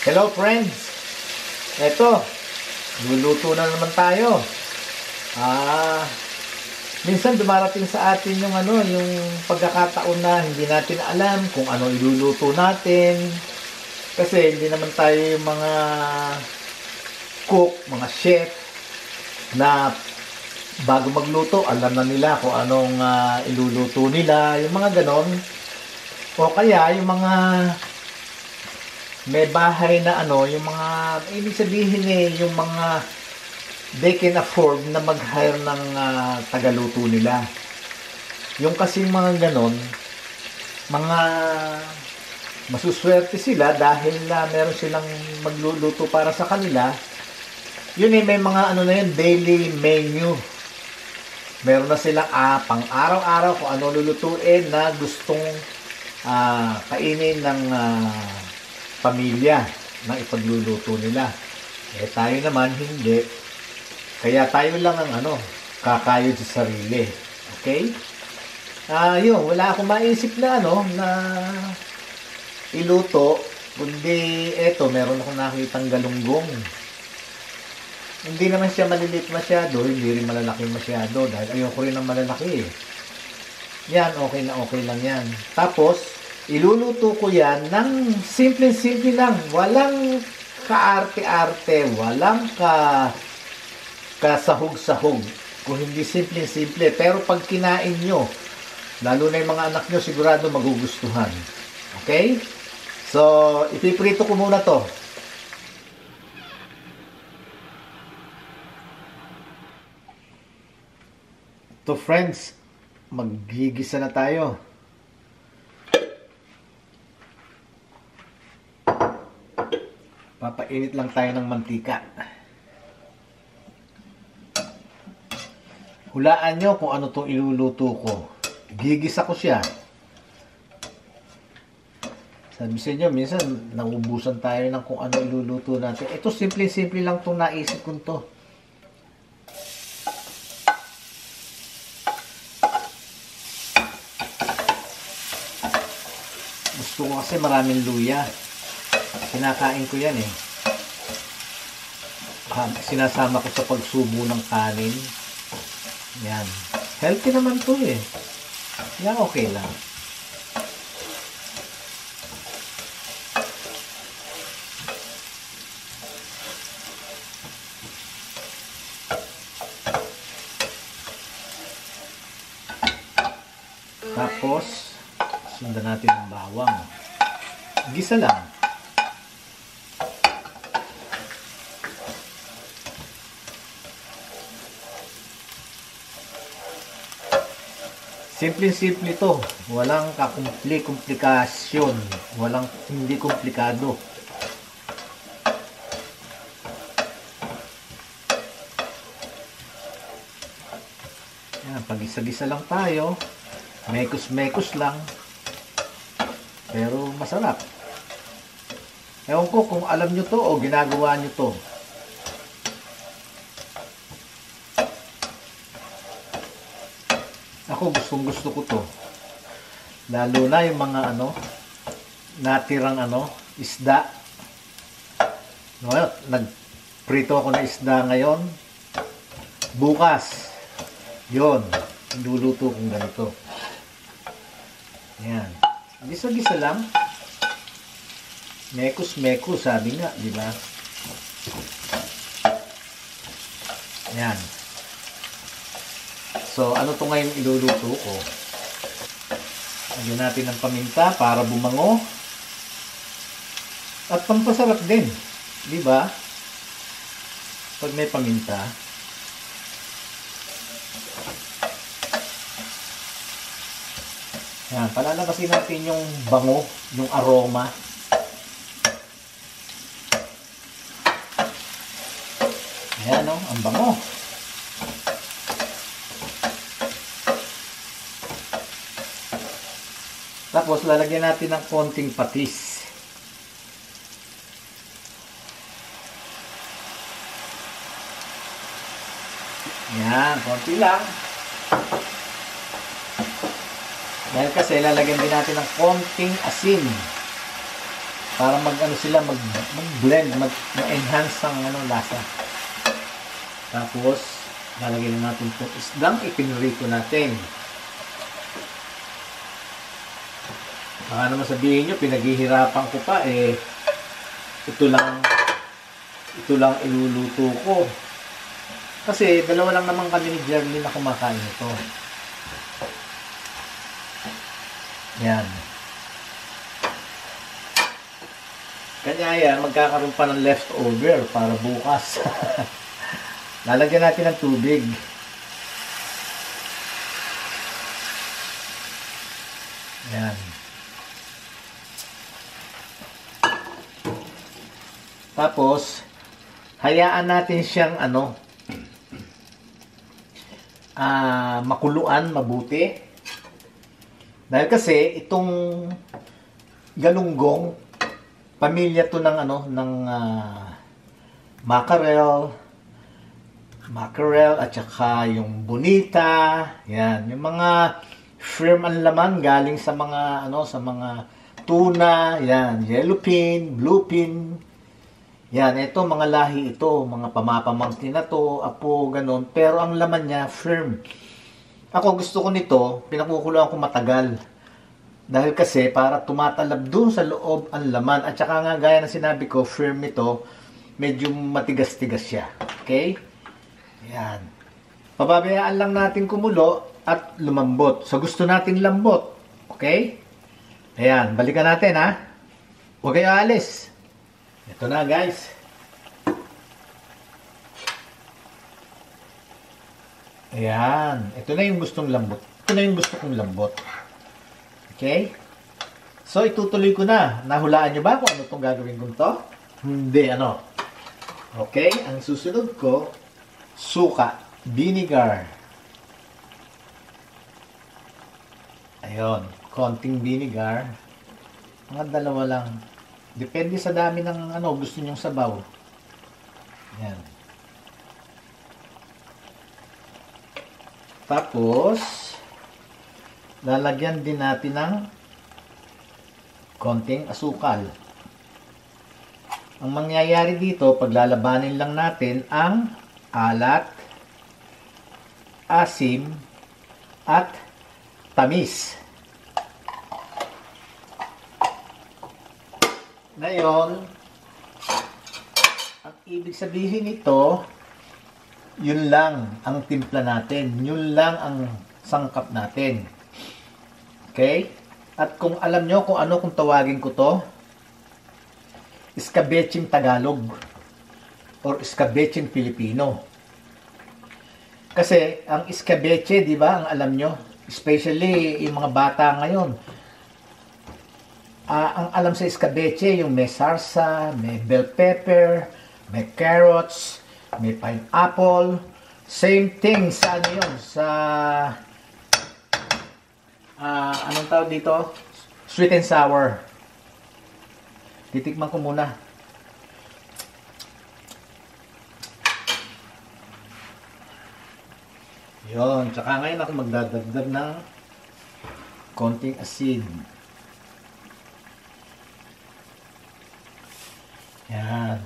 Hello friends! Eto, luluto na naman tayo. Minsan dumarating sa atin yung pagkakataon na hindi natin alam kung ano iluluto natin. Kasi hindi naman tayo yung mga cook, mga chef na bago magluto, alam na nila kung anong iluluto nila, yung mga ganon. O kaya yung mga may bahay na yung mga, ibig sabihin yung mga they can afford na mag-hire ng tagaluto nila. Yung kasing mga ganon, mga masuswerte sila dahil meron silang magluluto para sa kanila. Yun may mga daily menu. Meron na silang pang araw-araw kung ano lulutuin na gustong kainin ng pamilya na ipagluluto nila. Tayo naman hindi. Kaya tayo lang ang kakayod sa sarili. Okay? Yun, wala akong maisip na na iluto, kundi meron akong nakitang galunggong. Hindi naman siya malilit masyado, hindi rin malalaki masyado dahil ayoko rin ng malalaki. Yan, okay na okay lang yan. Tapos iluluto ko yan ng simple-simple lang. Walang kaarte-arte, walang kasahog-sahog. Kung hindi simple-simple. Pero pag kinain nyo, lalo na yung mga anak nyo, sigurado magugustuhan. Okay? So, ipiprito ko muna to. To friends, maggigisa na tayo. Papainit lang tayo ng mantika. Hulaan nyo kung ano itong iluluto ko. Gigisa ko siya. Sabi sa inyo, minsan naubusan tayo ng kung ano iluluto natin. Ito simple-simple lang itong naisip ko to. Gusto ko kasi maraming luya. Kinakain ko yan sinasama ko sa pagsubo ng kanin. Yan. Healthy naman to Yan, okay lang. Tapos, sundan natin ang bawang. Gisa lang. Simple-simple to. Walang komplikasyon. Hindi komplikado. Yan, pag-isa-gisa lang tayo. Mekos-mekos lang. Pero masarap. Ewan ko kung alam nyo to o ginagawa nyo to. Ako gustong-gusto ko to. Lalo na yung mga natirang isda. Nagprito ako ng isda ngayon. Bukas. Yon, luluto kong ganito. Yan. Gisa-gisa lang. Mekos-mekos, sabi nga, di ba? Yan. So, ano to ngayon iluluto ko? Lagyan natin ng paminta para bumango. At pampasarap din. Di ba? Pag may paminta. Yan, palalabasin natin yung bango, yung aroma. Ayan ang bango. Tapos lalagyan natin ng konting patis. Yan, konti lang. Dahil kasi lalagyan din natin ng konting asin. Para mag-ano sila, mag-blend, mag-enhance ang ano, lasa. Tapos, lalagyan natin itong isdang ipinrito natin. Baka naman sabihin nyo, pinaghihirapan ko pa, ito lang iluluto ko. Kasi, dalawa lang naman kami ni Jerlyn na kumakain ito. Yan. Kanya yan, magkakaroon pa ng leftover para bukas. Lalagyan natin ng tubig. Yan. Tapos, hayaan natin siyang makuluan mabuti. Dahil kasi itong galunggong, pamilya to ng mackerel at saka yung bonita, yan, yung mga shrimp ang laman galing sa mga tuna, yan, yellowfin, bluefin. Yan, ito mga lahi ito, mga pamapamangkin na to, apo, ganun. Pero ang laman niya, firm. Ako gusto ko nito, pinakukuluan ko matagal. Dahil kasi para tumatalab doon sa loob ang laman. At saka nga gaya ng sinabi ko, firm ito, medyo matigas-tigas siya. Okay? Yan. Pababayaan lang natin kumulo at lumambot. So gusto natin lambot. Okay? Ayan, balikan natin ha. Huwag kayo alis. Ito na guys. Ayan. Ito na yung gustong lambot. Ito na yung gusto kong lambot. Okay? So, itutuloy ko na. Nahulaan nyo ba kung ano itong gagawin ko ito? Hindi, Okay? Ang susunod ko, suka. Vinegar. Ayun. Konting vinegar. Mga dalawa lang. Depende sa dami ng gusto nyong sabaw. Yan. Tapos, lalagyan din natin ng konting asukal. Ang mangyayari dito, paglalabanin lang natin ang alat, asim, at tamis. Ngayon, ang ibig sabihin nito, yun lang ang timpla natin. Yun lang ang sangkap natin. Okay? At kung alam nyo kung tawagin ko to, escabecheng Tagalog or escabecheng Filipino. Kasi ang escabeche, di ba, ang alam nyo, especially yung mga bata ngayon, ang alam sa escabeche, yung may sarsa, may bell pepper, may carrots, may pineapple. Same thing sa yun? Sa, anong tawag dito? Sweet and sour. Titikman ko muna. Yun. Tsaka ngayon ako magdadagdag ng konting asin. Yan.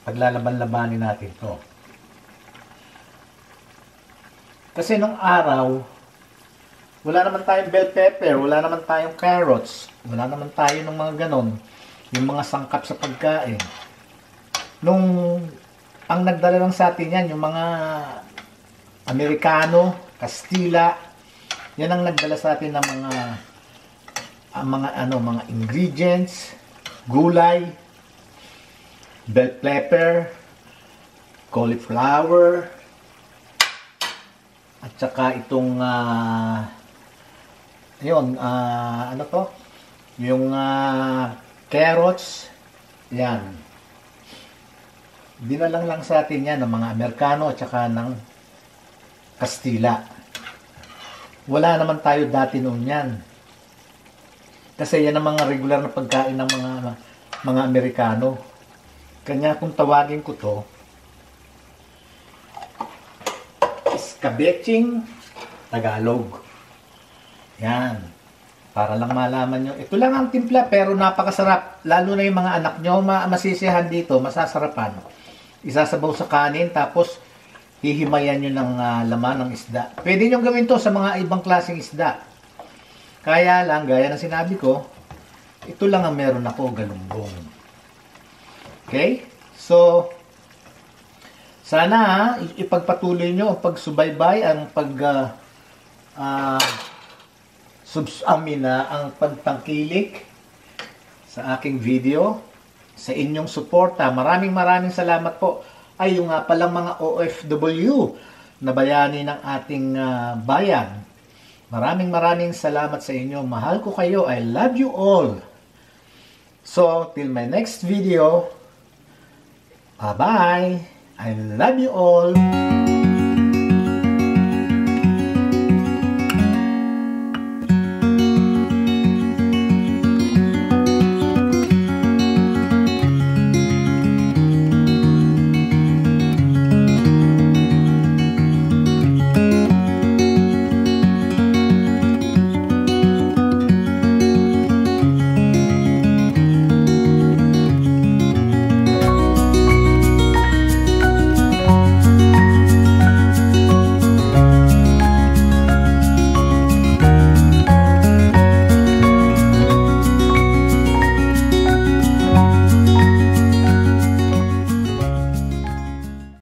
Paglalaban-labanin natin to. Kasi nung araw, wala naman tayong bell pepper, wala naman tayong carrots, wala naman tayo ng mga ganon, yung mga sangkap sa pagkain. Nung ang nagdala lang sa atin yan, yung mga Amerikano, Kastila, yan ang nagdala sa atin ng mga ingredients, gulay, bell pepper, cauliflower, at saka itong yung carrots, yan. Dinalang lang sa atin yan ng mga Amerikano at saka ng Kastila. Wala naman tayo dati noon yan. Kasi yan ang mga regular na pagkain ng mga Amerikano. Kanya kung tawagin ko to, escabecheng Tagalog. Yan. Para lang malaman nyo. Ito lang ang timpla pero napakasarap. Lalo na yung mga anak nyo masisiyahan dito, masasarapan. Isasabaw sa kanin tapos hihimayan nyo ng laman ng isda. Pwede nyo gawin to sa mga ibang klaseng isda. Kaya lang, gaya ng sinabi ko, ito lang ang meron ako, galunggong. Okay? So, sana ipagpatuloy nyo ang pagsubaybay, ang ang pagtangkilik sa aking video, sa inyong suporta. Maraming salamat po. Ay, yung nga palang mga OFW na bayani ng ating bayan. Maraming salamat sa inyo. Mahal ko kayo. I love you all. So, till my next video, bye-bye. I love you all.